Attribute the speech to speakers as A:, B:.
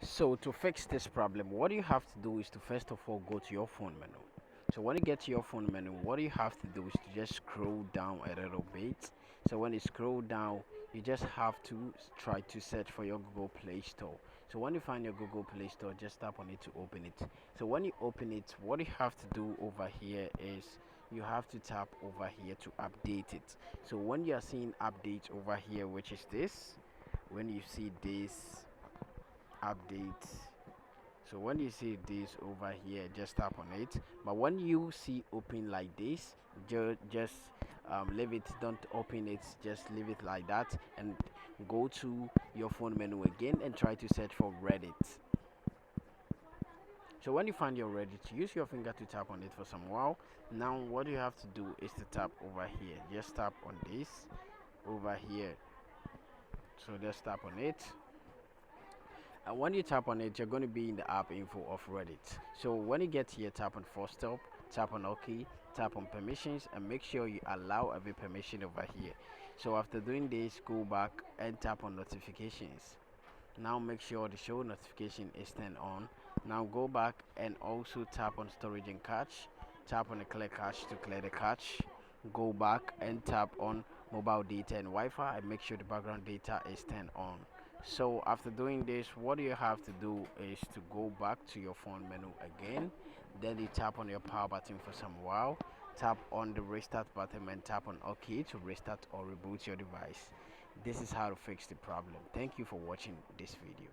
A: So to fix this problem, what you have to do is to first of all go to your phone menu. So when you get to your phone menu, what you have to do is to just scroll down a little bit. So when you scroll down, you just have to try to search for your Google Play Store. So when you find your Google Play Store, just tap on it to open it. So when you open it, what you have to do over here is you have to tap over here to update it. So when you are seeing update over here, which is this, when you see this update, so when you see this over here, just tap on it. But when you see open like this, just leave it, don't open it, just leave it like that, and go to your phone menu again and try to search for Reddit. So when you find your Reddit, use your finger to tap on it for some while. Now what you have to do is to tap over here, just tap on this over here. So just tap on it, and when you tap on it, you're going to be in the app info of Reddit. So when you get here, tap on force stop, tap on OK, tap on permissions, and make sure you allow every permission over here. So after doing this, go back and tap on notifications. Now make sure the show notification is turned on. Now go back and also tap on storage and cache, tap on the clear cache to clear the cache. Go back and tap on mobile data and Wi-Fi and make sure the background data is turned on. So after doing this, what you have to do is to go back to your phone menu again, then you tap on your power button for some while, tap on the restart button and tap on OK to restart or reboot your device. This is how to fix the problem. Thank you for watching this video.